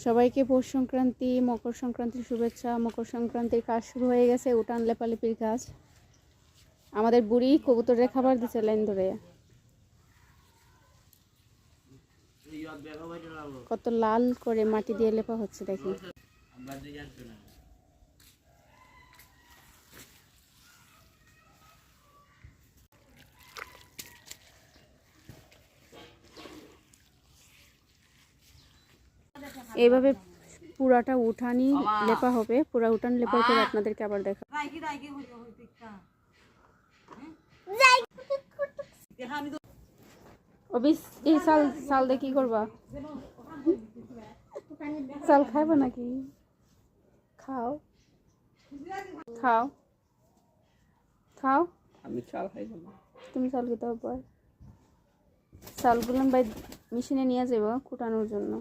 সবাইকে পৌষ সংক্রান্তি, মকর সংক্রান্তির শুভেচ্ছা। মকর সংক্রান্তির কাজ শুরু হয়ে গেছে, উঠান লেপালেপির কাজ। আমাদের বুড়ি কবুতরের খাবার দিচ্ছে লাইন ধরে। কত লাল করে মাটি দিয়ে লেপা হচ্ছে দেখি। এইভাবে পুরাটা উঠানই লেপা হবে। পুরা উঠান লেপার পর আপনাদেরকে আবার দেখা। অবিস এই সাল সাল দিয়ে কি করবা? চাল খাইবা নাকি? খাও খাও খাও। আমি চাল খাইব না। তুমি চাল খেতে হবে। চালগুলো ভাই মেশিনে নিয়ে যাবো কুটানোর জন্য।